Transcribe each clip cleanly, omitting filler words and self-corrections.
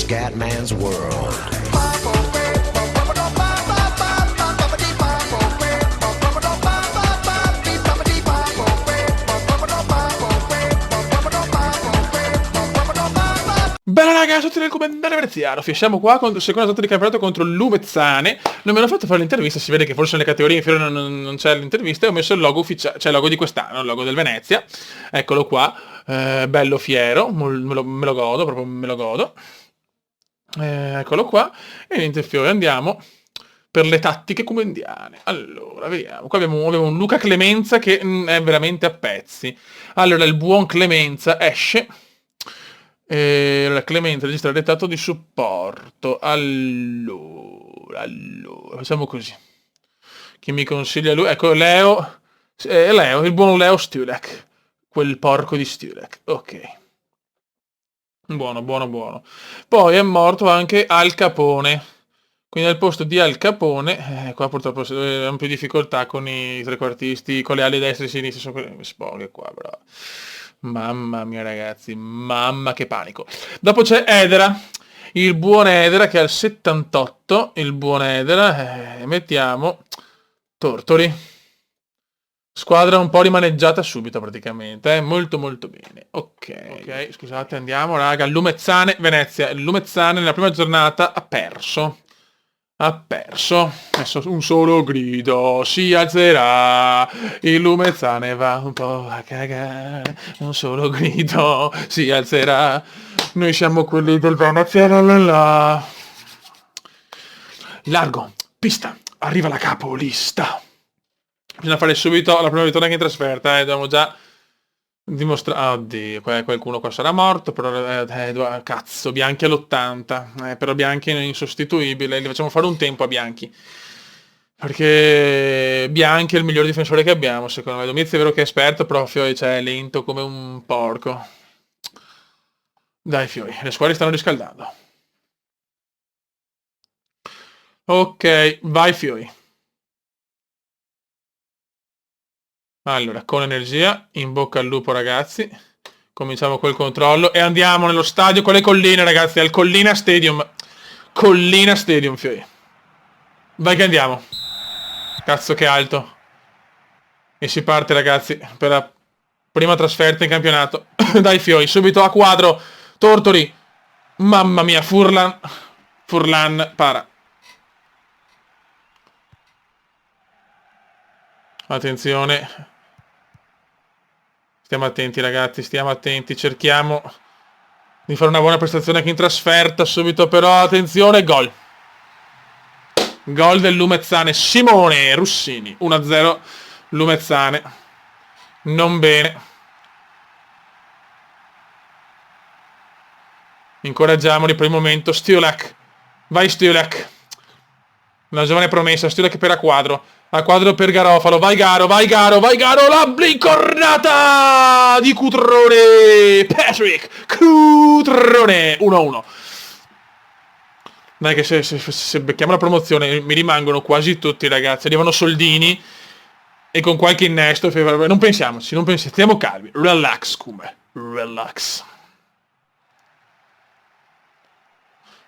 Scatman's World. Bella raga, tutti nel comandante veneziano. Siamo qua contro il secondo stato di campionato contro Lumezzane. Non mi hanno fatto fare l'intervista, si vede che forse nelle categorie inferiori non c'è l'intervista e ho messo il logo ufficiale, cioè il logo di quest'anno, il logo del Venezia. Eccolo qua, bello fiero, me lo godo, proprio me lo godo. Eccolo qua. E niente fiore, andiamo per le tattiche comendiane. Allora, vediamo. Qua abbiamo un Luca Clemenza che è veramente a pezzi. Allora, il buon Clemenza esce. La Clemenza registra il dettato di supporto. Allora, facciamo così. Chi mi consiglia lui? Ecco, Leo. Leo, il buon Leo Stulek. Quel porco di Stulek. Ok. Buono, buono, buono. Poi è morto anche Al Capone. Quindi al posto di Al Capone, qua purtroppo abbiamo più difficoltà con i trequartisti, con le ali destre e sinistre, sono quelle spoghe qua, bravo. Mamma mia ragazzi, mamma che panico. Dopo c'è Edera, il buon Edera che è al 78, il buon Edera, mettiamo Tortori. Squadra un po' rimaneggiata subito praticamente, molto molto bene. Ok, scusate, andiamo raga, Lumezzane, Venezia. Il Lumezzane nella prima giornata ha perso. Ha messo un solo grido, si alzerà, il Lumezzane va un po' a cagare, un solo grido, si alzerà, noi siamo quelli del Venezia, la la la. Largo, pista, arriva la capolista. Bisogna fare subito la prima vittoria anche in trasferta, dobbiamo già dimostrare. Oddio, qualcuno qua sarà morto, però cazzo, Bianchi all'80. Però Bianchi è insostituibile, li facciamo fare un tempo a Bianchi. Perché Bianchi è il miglior difensore che abbiamo, secondo me. Domizio è vero che è esperto, però Fiori è lento come un porco. Dai Fiori, le squadre stanno riscaldando. Ok, vai Fiori. Allora, con energia, in bocca al lupo ragazzi. Cominciamo col controllo e andiamo nello stadio con le colline ragazzi, al Collina Stadium. Collina Stadium, Fiori. Vai che andiamo. Cazzo che alto. E si parte ragazzi per la prima trasferta in campionato. Dai Fiori, subito a quadro. Tortori. Mamma mia, Furlan. Furlan, para. Attenzione. Stiamo attenti ragazzi, stiamo attenti, cerchiamo di fare una buona prestazione anche in trasferta, subito però, attenzione, gol. Gol del Lumezzane, Simone Russini, 1-0, Lumezzane, non bene. Incoraggiamoli per il momento, Stulek, vai Stulek. Una giovane promessa, Stulek per a quadro per Garofalo, vai Garo, vai Garo, vai Garo, la blincornata di Cutrone, Patrick Cutrone, 1-1. Dai che se becchiamo la promozione mi rimangono quasi tutti ragazzi, arrivano soldini e con qualche innesto, non pensiamoci, non pensiamo, stiamo calmi, relax come, relax.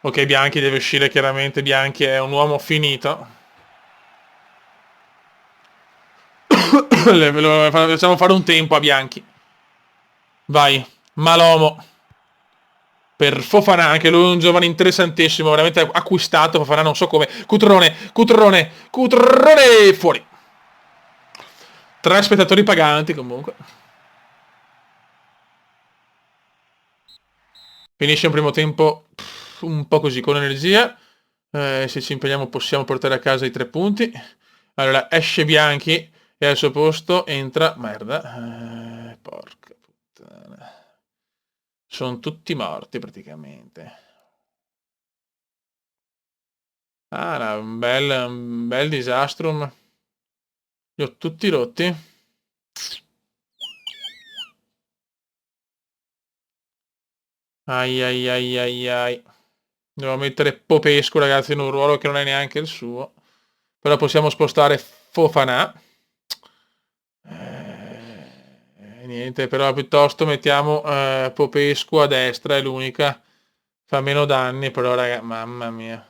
Ok, Bianchi deve uscire chiaramente, Bianchi è un uomo finito. Facciamo fare un tempo a Bianchi. Vai, Malomo. Per Fofana, anche lui è un giovane interessantissimo, veramente acquistato, Fofana non so come. Cutrone, fuori. 3 spettatori paganti comunque. Finisce un primo tempo un po' così, con energia. Se ci impegniamo possiamo portare a casa i 3 punti. Allora, esce Bianchi e al suo posto entra... Merda. Porca puttana. Sono tutti morti praticamente. Ah, no, un bel disastrum. Li ho tutti rotti. Ai ai ai ai ai. Devo mettere Popescu ragazzi in un ruolo che non è neanche il suo. Però possiamo spostare Fofana. Niente, però piuttosto mettiamo Popescu a destra, è l'unica Fa meno danni, però, raga, mamma mia.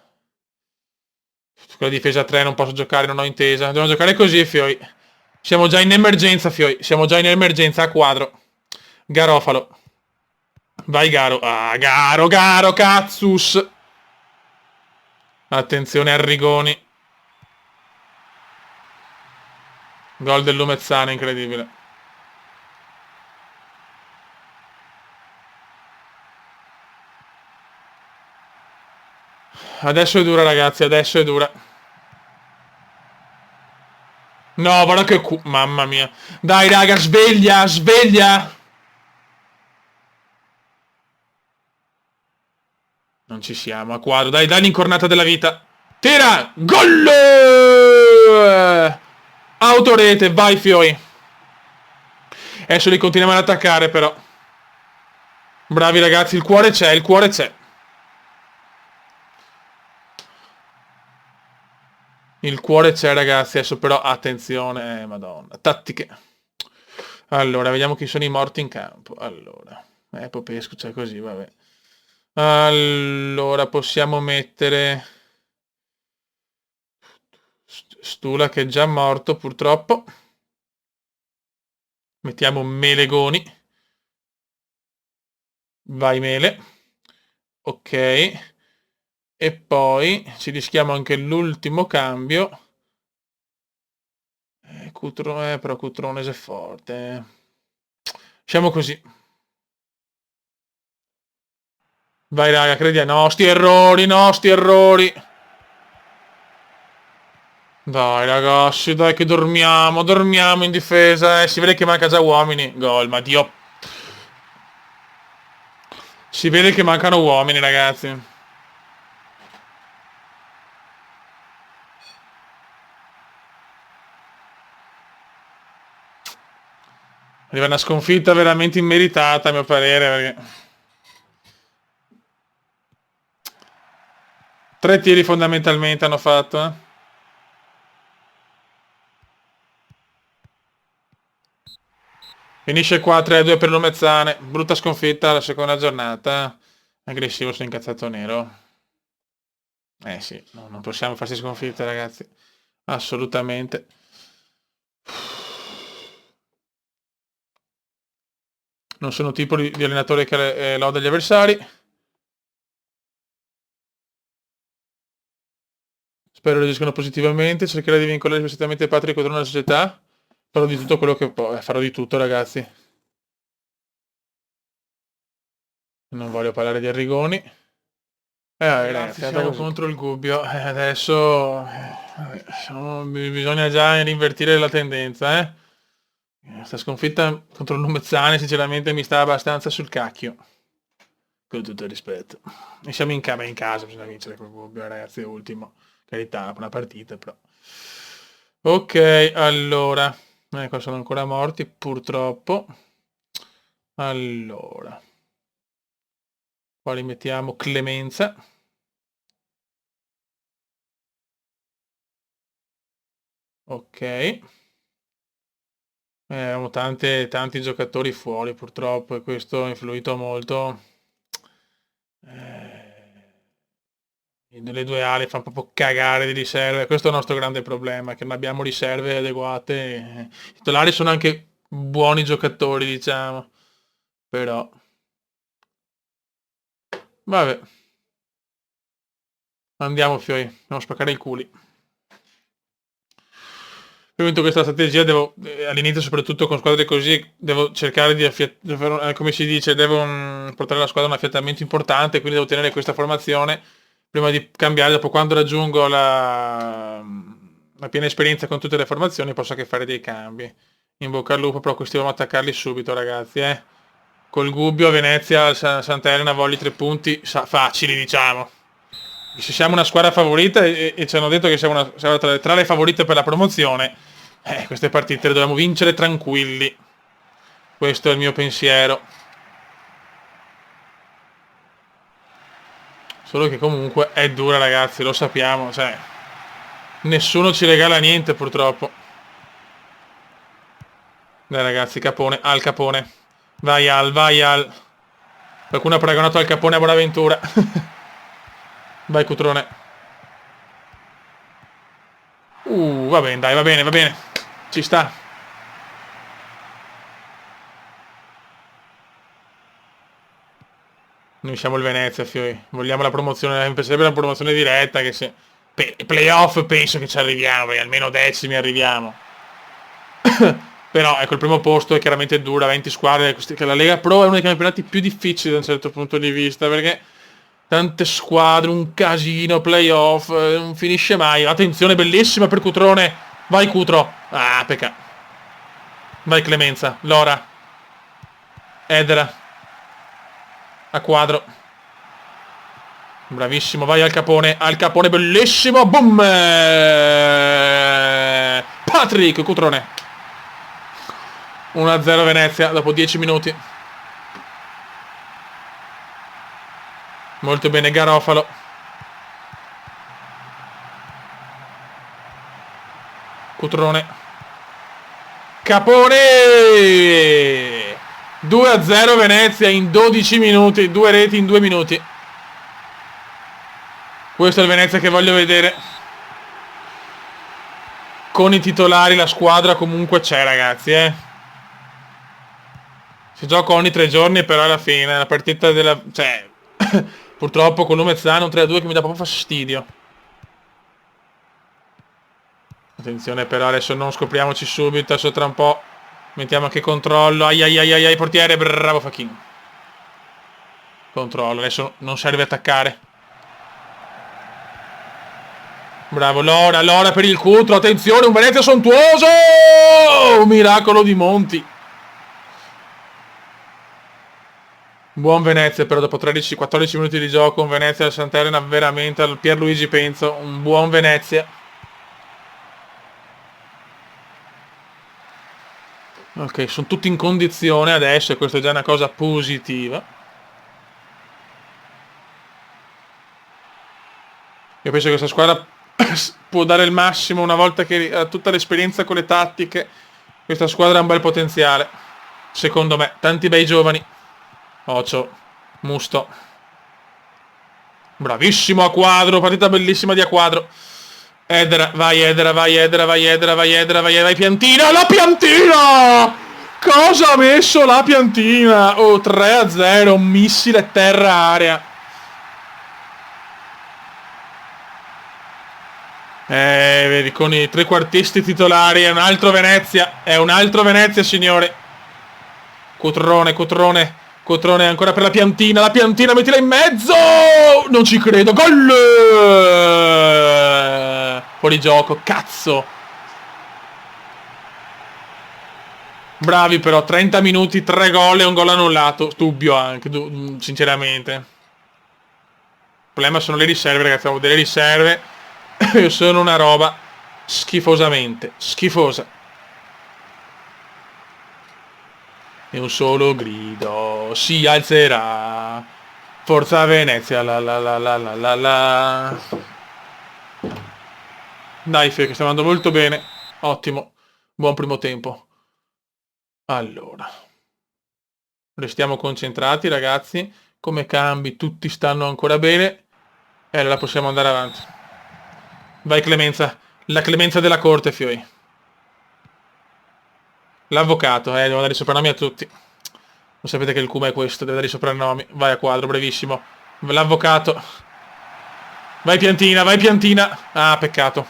Con la difesa 3 non posso giocare, non ho intesa. Dobbiamo giocare così, Fioi. Siamo già in emergenza, Fioi. Siamo già in emergenza a quadro. Garofalo. Vai, Garo. Ah, Garo, Garo, Cazzus. Attenzione, Arrigoni. Gol del Lumezzane, incredibile. Adesso è dura, ragazzi, adesso è dura. No, guarda che mamma mia. Dai, raga, sveglia, sveglia. Non ci siamo, a quadro. Dai, dai l'incornata della vita. Tira! Gol! Autorete, vai, Fioi. Adesso li continuiamo ad attaccare, però. Bravi, ragazzi, il cuore c'è, il cuore c'è. Il cuore c'è, ragazzi, adesso però attenzione, madonna, tattiche. Allora, vediamo chi sono i morti in campo. Allora, Popescu c'è così, vabbè. Allora, possiamo mettere Stula che è già morto, purtroppo. Mettiamo Melegoni. Vai, Mele. Ok. E poi ci rischiamo anche l'ultimo cambio. Però Cutrones è forte. Siamo così. Vai, raga, credi. No, sti errori, no, sti errori. Dai, ragazzi, dai che dormiamo, dormiamo in difesa. Si vede che manca già uomini. Gol, ma Dio. Si vede che mancano uomini, ragazzi. Arriva una sconfitta veramente immeritata, a mio parere, perché 3 tiri fondamentalmente hanno fatto, eh. Finisce qua 3-2 per Lumezzane. Brutta sconfitta la seconda giornata. Aggressivo, sono incazzato nero. Sì, no, non possiamo farsi sconfitte, ragazzi. Assolutamente. Non sono tipo di allenatore che loda gli avversari. Spero reagiscano positivamente. Cercherò di vincolare specialmente Patrick contro una società. Farò di tutto quello che può. Farò di tutto, ragazzi. Non voglio parlare di Arrigoni. Ragazzi, attacco contro il Gubbio. Adesso bisogna già invertire la tendenza, eh. Questa sconfitta contro il Lumezzane sinceramente mi sta abbastanza sul cacchio. Con tutto il rispetto. E siamo in casa, bisogna vincere col Gubbio, ragazzi, è ultimo. Carità, una partita, però. Ok, allora. Ecco, sono ancora morti, purtroppo. Allora. Qua li mettiamo Clemenza. Ok. Abbiamo tanti giocatori fuori purtroppo e questo ha influito molto. Le due ali fanno proprio cagare di riserve. Questo è il nostro grande problema, che non abbiamo riserve adeguate. I titolari sono anche buoni giocatori, diciamo. Però. Vabbè. Andiamo, Fioi. Andiamo a spaccare i culi. Ovviamente questa strategia all'inizio soprattutto con squadre così, devo cercare di come si dice, devo portare la squadra a un affiatamento importante, quindi devo tenere questa formazione prima di cambiare, dopo quando raggiungo la piena esperienza con tutte le formazioni posso anche fare dei cambi. In bocca al lupo, però questi dobbiamo attaccarli subito, ragazzi, eh. Col Gubbio, Venezia, Santa Elena, voglio 3 punti facili, diciamo. Se siamo una squadra favorita e ci hanno detto che siamo tra le favorite per la promozione, queste partite le dobbiamo vincere tranquilli. Questo è il mio pensiero. Solo che comunque è dura, ragazzi, lo sappiamo, cioè nessuno ci regala niente purtroppo. Dai, ragazzi, Capone, al Capone. Vai Al, vai Al. Qualcuno ha paragonato Al Capone a Bonaventura. Vai Cutrone. Va bene, dai, va bene, va bene. Ci sta. Noi siamo il Venezia, Fioi. Vogliamo la promozione, mi piacerebbe la promozione diretta, che se... playoff penso che ci arriviamo, perché almeno decimi arriviamo. Però ecco, il primo posto è chiaramente dura, 20 squadre, che la Lega Pro è uno dei campionati più difficili da un certo punto di vista, perché tante squadre, un casino, playoff, non finisce mai. Attenzione, bellissima per Cutrone. Vai Cutro. Ah, peccato. Vai Clemenza, Lora. Edera. A quadro. Bravissimo, vai Al Capone, bellissimo, boom! Patrick, Cutrone. 1-0 Venezia dopo 10 minuti. Molto bene Garofalo. Cutrone. Capone! 2-0 Venezia in 12 minuti, 2 reti in 2 minuti. Questo è il Venezia che voglio vedere. Con i titolari la squadra comunque c'è, ragazzi, Si gioca ogni 3 giorni, però alla fine la partita della... Cioè, purtroppo con Lumezzano un 3-2 che mi dà proprio fastidio. Attenzione però, adesso non scopriamoci subito, adesso tra un po' mettiamo anche controllo. Ai, portiere, bravo Fachin. Controllo, adesso non serve attaccare. Bravo Lora per il Cutro, attenzione, un Venezia sontuoso! Un miracolo di Monti. Buon Venezia però dopo 13-14 minuti di gioco, un Venezia al Sant'Elena veramente, al Pierluigi Penzo, un buon Venezia. Ok, sono tutti in condizione adesso e questa è già una cosa positiva. Io penso che questa squadra può dare il massimo una volta che ha tutta l'esperienza con le tattiche. Questa squadra ha un bel potenziale, secondo me, tanti bei giovani. Ocio, Musto. Bravissimo a quadro, partita bellissima di a quadro. Edera, vai Piantina, la Piantina! Cosa ha messo la Piantina? Oh, 3-0, un missile terra-area. Vedi, con i trequartisti titolari è un altro Venezia, signore. Cutrone ancora per la Piantina, mettila in mezzo! Non ci credo, gol! Fuori gioco, cazzo! Bravi però, 30 minuti, 3 gol e un gol annullato. Dubbio anche, sinceramente. Il problema sono le riserve, ragazzi, devo vedere le riserve. Sono una roba schifosamente schifosa. E un solo grido si alzerà. Forza Venezia, la. Dai Fio, che sta andando molto bene. Ottimo. Buon primo tempo. Allora. Restiamo concentrati, ragazzi. Come cambi, tutti stanno ancora bene. E allora possiamo andare avanti. Vai Clemenza. La clemenza della corte, Fioi. L'avvocato, devo dare i soprannomi a tutti. Lo sapete che il Kuma è questo, deve dare i soprannomi. Vai a quadro, bravissimo. L'avvocato. Vai Piantina. Ah, peccato.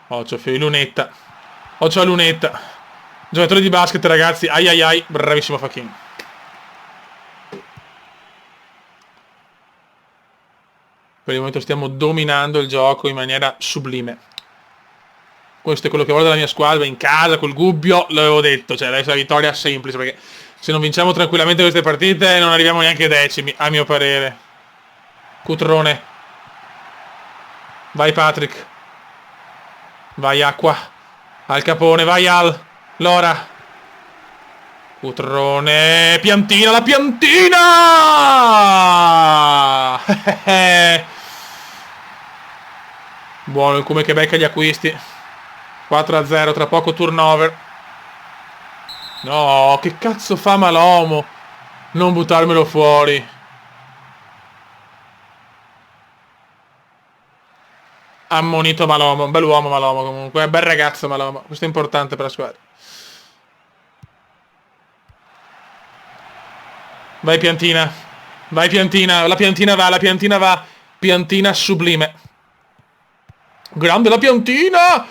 Ocio, Fioi, Lunetta. Ocio a Lunetta. Giocatore di basket, ragazzi. Ai. Bravissimo Fachin. Per il momento stiamo dominando il gioco in maniera sublime. Questo è quello che vuole della mia squadra, in casa, col Gubbio, l'avevo detto, cioè adesso la vittoria semplice, perché se non vinciamo tranquillamente queste partite non arriviamo neanche ai decimi, a mio parere. Cutrone. Vai Patrick. Vai Acqua. Al Capone, vai Al. Lora. Cutrone. Piantina, la Piantina! Buono il Come che becca gli acquisti. 4-0, tra poco turnover. No, che cazzo fa Malomo? Non buttarmelo fuori. Ammonito Malomo, un bel uomo Malomo comunque, bel ragazzo Malomo, questo è importante per la squadra. Vai Piantina, vai Piantina, la Piantina va, Piantina sublime. Grande la Piantina!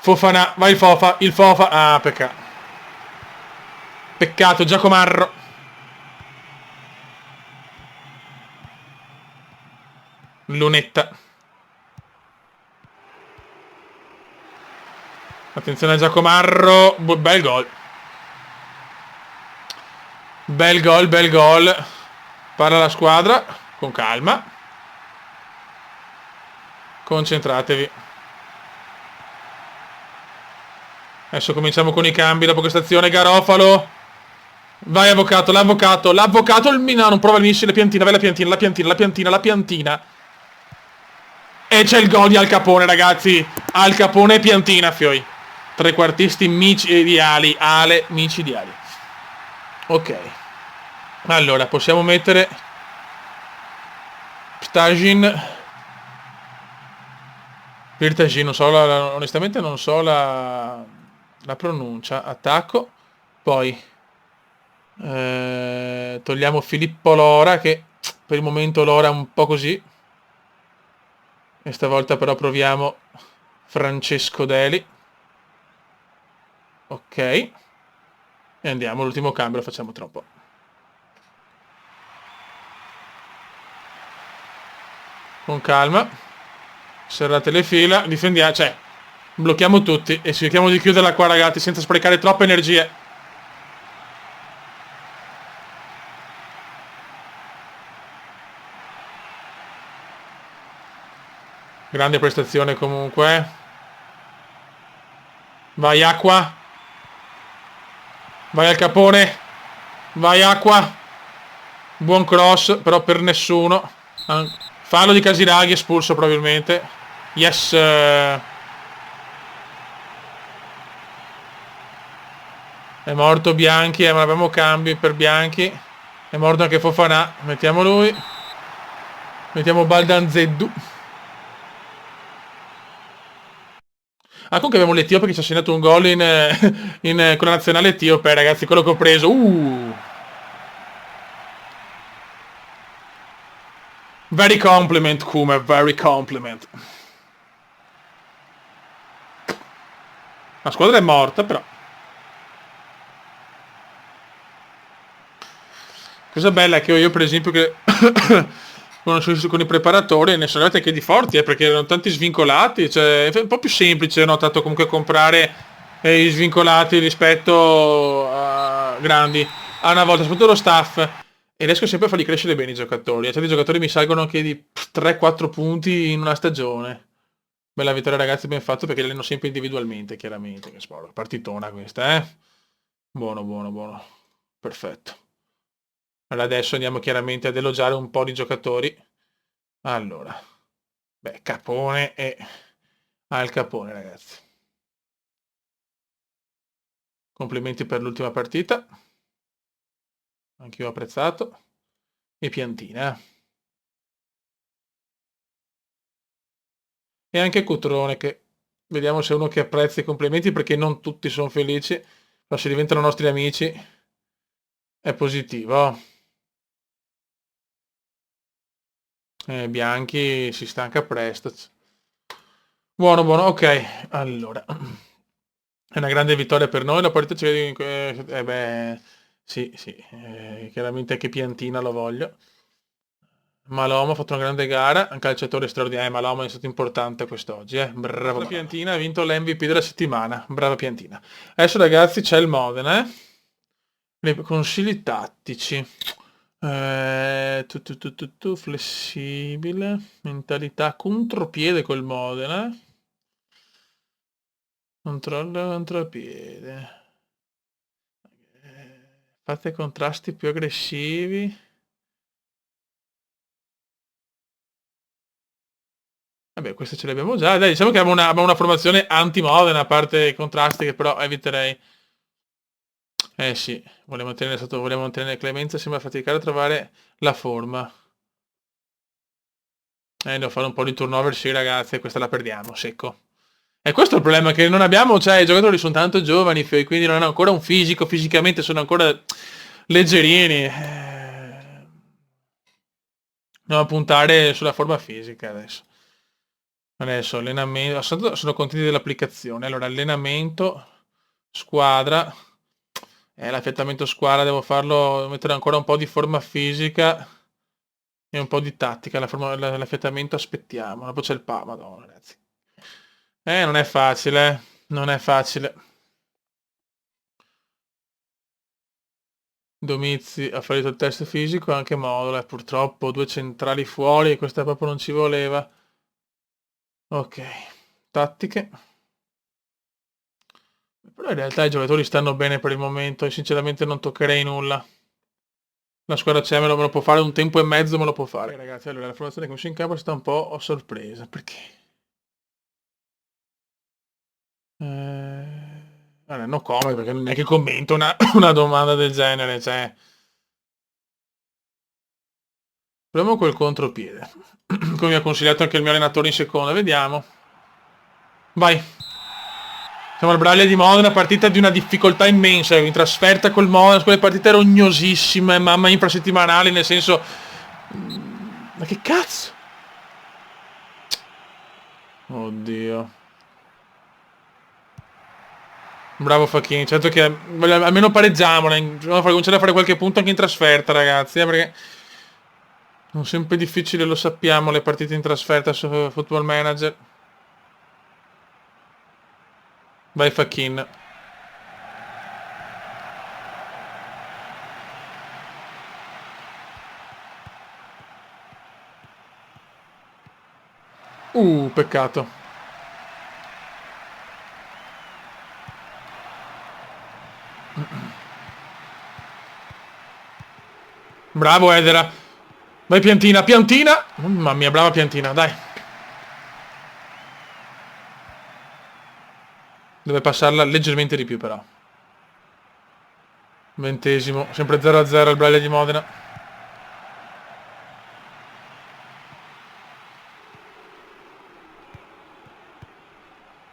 Fofana, vai il Fofa, ah peccato. Peccato, Giacomarro. Lunetta. Attenzione a Giacomarro, bel gol. Bel gol, bel gol. Parla la squadra, con calma. Concentratevi. Adesso cominciamo con i cambi dopo questa azione. Garofalo. Vai avvocato, l'avvocato, il Milano non prova il missile, Piantina, vai la Piantina. E c'è il gol di Al Capone, ragazzi. Al Capone e Piantina, fioi. Trequartisti micidiali, Ale micidiali. Ok. Allora, possiamo mettere Ptagin. Pirtagin, non so onestamente non so la pronuncia. Attacco. Poi togliamo Filippo Lora, che per il momento Lora è un po' così. E stavolta però proviamo Francesco Deli. Ok. E andiamo, l'ultimo cambio lo facciamo troppo. Con calma. Serrate le fila, difendiamo, cioè, blocchiamo tutti e cerchiamo di chiuderla qua, ragazzi, senza sprecare troppe energie. Grande prestazione comunque. Vai Acqua. Vai Al Capone. Vai Acqua. Buon cross, però per nessuno. Fallo di Casiraghi, espulso probabilmente. Yes. È morto Bianchi, ma abbiamo cambi per Bianchi. È morto anche Fofana. Mettiamo lui. Mettiamo Baldanzeddu. Ah, comunque abbiamo l'Etiope che ci ha segnato un gol con la nazionale etiope, ragazzi, quello che ho preso. Very compliment, Kume, very compliment. La squadra è morta, però. Cosa bella è che io per esempio che con i preparatori ne sono arrivati anche di forti, perché erano tanti svincolati, cioè è un po' più semplice, ho notato comunque comprare i svincolati rispetto a grandi. A una volta, soprattutto lo staff, e riesco sempre a farli crescere bene i giocatori. Cioè, i giocatori mi salgono anche di 3-4 punti in una stagione. Bella vittoria ragazzi, ben fatto perché li alleno sempre individualmente, chiaramente. Che sport, partitona questa, eh? Buono, buono, buono. Perfetto. Allora adesso andiamo chiaramente ad elogiare un po' di giocatori. Allora, beh, Capone e Al Capone, ragazzi. Complimenti per l'ultima partita. Anch'io ho apprezzato. E Piantina. E anche Cutrone, che vediamo se è uno che apprezza i complimenti, perché non tutti sono felici, ma se diventano nostri amici è positivo. Bianchi si stanca presto. Buono, buono, ok. Allora, è una grande vittoria per noi, la partita ci vede beh, sì, sì, chiaramente anche Piantina lo voglio. Malomo ha fatto una grande gara, un calciatore straordinario, Malomo è stato importante quest'oggi, bravo. La Piantina ha vinto l'MVP della settimana, brava Piantina. Adesso ragazzi c'è il Modena, consigli tattici. Flessibile, mentalità, contropiede col Modena. Controllo, contropiede. Fate contrasti più aggressivi. Vabbè, queste ce le abbiamo già. Dai, diciamo che abbiamo una formazione anti-Modena, a parte i contrasti che però eviterei. Eh sì, volevo mantenere clemenza, sembra faticare a trovare la forma. Devo fare un po' di turnover, sì ragazzi, e questa la perdiamo, secco. E questo è il problema, che non abbiamo, cioè i giocatori sono tanto giovani, quindi non hanno ancora un fisico, fisicamente sono ancora leggerini. Andiamo a puntare sulla forma fisica adesso. Adesso allenamento, sono contenti dell'applicazione. Allora, allenamento, squadra. L'affiattamento squadra devo farlo, devo mettere ancora un po' di forma fisica e un po' di tattica. L'affiattamento aspettiamo. Dopo c'è il Madonna, ragazzi. Non è facile, non è facile. Domizi ha fallito il test fisico, anche Modola, purtroppo 2 centrali fuori, questa proprio non ci voleva. Ok, tattiche. Però in realtà i giocatori stanno bene per il momento e sinceramente non toccherei nulla. La squadra c'è, me lo può fare, un tempo e mezzo me lo può fare. Ragazzi, allora la formazione che ho messo in campo è stata un po' sorpresa, perché? Allora, no come, perché non è che commento una domanda del genere, cioè... Proviamo col contropiede. Come mi ha consigliato anche il mio allenatore in seconda, vediamo. Vai. Siamo al Braglia di Modena, partita di una difficoltà immensa, in trasferta col Modena, quelle partite rognosissime, mamma infrasettimanali, nel senso... Ma che cazzo? Oddio. Bravo Facchini, certo che almeno pareggiamola, dobbiamo cominciare a fare qualche punto anche in trasferta, ragazzi, perché sono sempre difficili, lo sappiamo, le partite in trasferta su Football Manager. Vai Fachin. Peccato. Bravo Edera. Vai Piantina, Piantina. Mamma mia, brava Piantina, dai. Deve passarla leggermente di più però. 20°, sempre 0-0 al Braglia di Modena.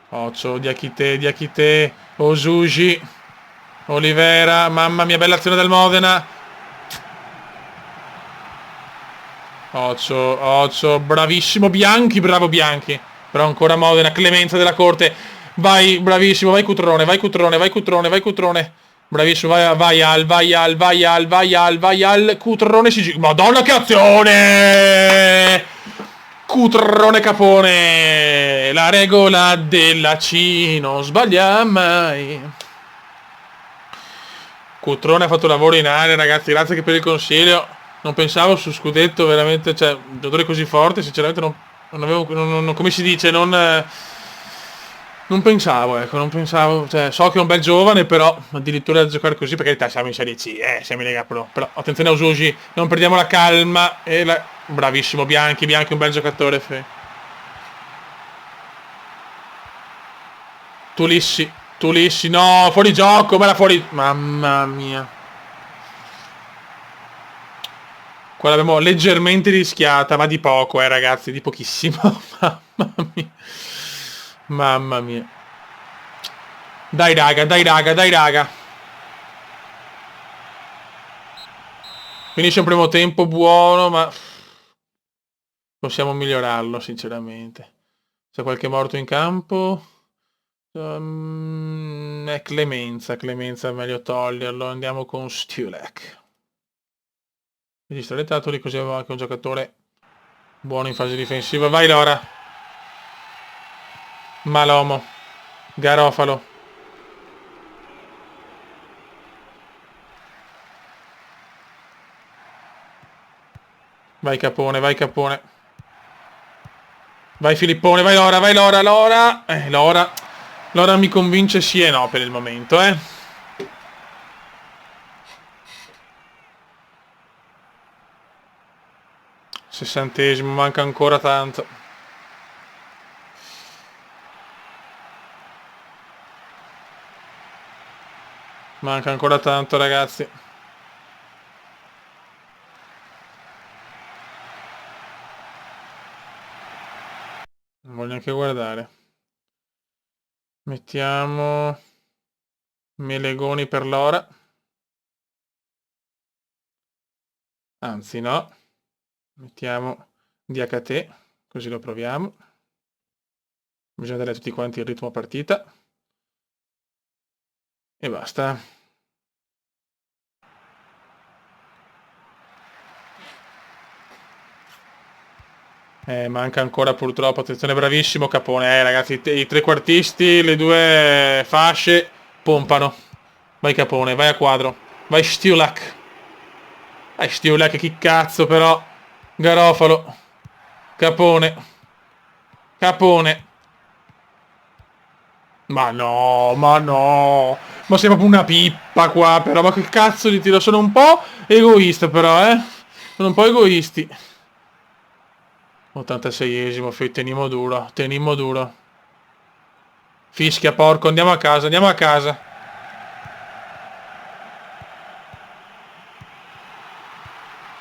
Occio, Diachite, Osugi, Olivera, mamma mia, bella azione del Modena. Occio, bravissimo Bianchi, bravo Bianchi. Però ancora Modena, clemenza della corte. Vai, bravissimo, vai Cutrone, vai Cutrone, vai Cutrone, vai Cutrone. Bravissimo, vai al, Cutrone si gira. Madonna che azione! Cutrone Capone! La regola della C non sbaglia mai. Cutrone ha fatto lavoro in area, ragazzi, grazie anche per il consiglio. Non pensavo su Scudetto, veramente, cioè, un giocatore così forte, sinceramente non avevo, come si dice, non pensavo, ecco, non pensavo, cioè, so che è un bel giovane, però addirittura da giocare così, perché in realtà siamo in Serie C, siamo in Lega Pro, però attenzione a Usugi, non perdiamo la calma, bravissimo Bianchi, un bel giocatore, Tulissi, no, fuori gioco, ma era fuori, mamma mia. Qua l'abbiamo leggermente rischiata, ma di poco, ragazzi, di pochissimo. Mamma mia. Mamma mia. Dai raga, dai raga, dai raga. Finisce un primo tempo buono, ma possiamo migliorarlo, sinceramente. C'è qualche morto in campo? È Clemenza, è meglio toglierlo. Andiamo con Stulek. Registra le titoli, così avevo anche un giocatore buono in fase difensiva. Vai Lora. Malomo. Garofalo. Vai Capone, vai Capone. Vai Filippone, vai Lora, Lora. Lora. Lora mi convince sì e no per il momento, 60°, manca ancora tanto. Manca ancora tanto, ragazzi. Non voglio neanche guardare. Mettiamo Melegoni per l'ora. Anzi no. Mettiamo DHT, così lo proviamo. Bisogna dare a tutti quanti il ritmo partita. E basta. Manca ancora purtroppo. Attenzione, bravissimo Capone. Ragazzi, i trequartisti, le due fasce pompano. Vai Capone, vai a quadro. Vai Stiulak. Vai Stiulak, chi cazzo però. Garofalo. Capone. Capone. Ma no, ma no. Ma sei proprio una pippa qua, però. Ma che cazzo di tiro? Sono un po' egoista, però, eh. Sono un po' egoisti. 86esimo, tenimo duro, tenimo duro. Fischia, porco, andiamo a casa, andiamo a casa.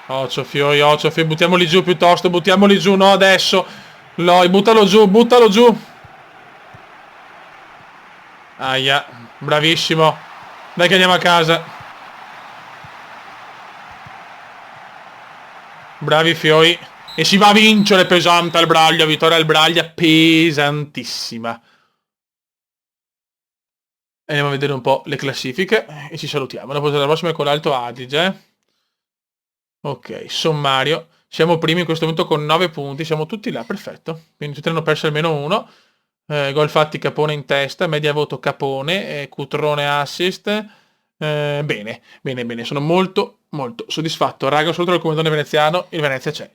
Occhio, Fioi, buttiamoli giù piuttosto, buttiamoli giù, no adesso. Loi, buttalo giù, buttalo giù. Aia, bravissimo. Dai che andiamo a casa. Bravi Fioi. E si va a vincere pesante al Braglia, vittoria al Braglia pesantissima. Andiamo a vedere un po' le classifiche e ci salutiamo. Dopo la prossima è con l'Alto Adige. Ok, sommario. Siamo primi in questo momento con 9 punti, siamo tutti là, perfetto. Quindi tutti hanno perso almeno uno. Gol fatti Capone in testa, media voto Capone, Cutrone assist. Bene, bene, bene, sono molto, molto soddisfatto. Raga, saluto dal comandante veneziano, il Venezia c'è.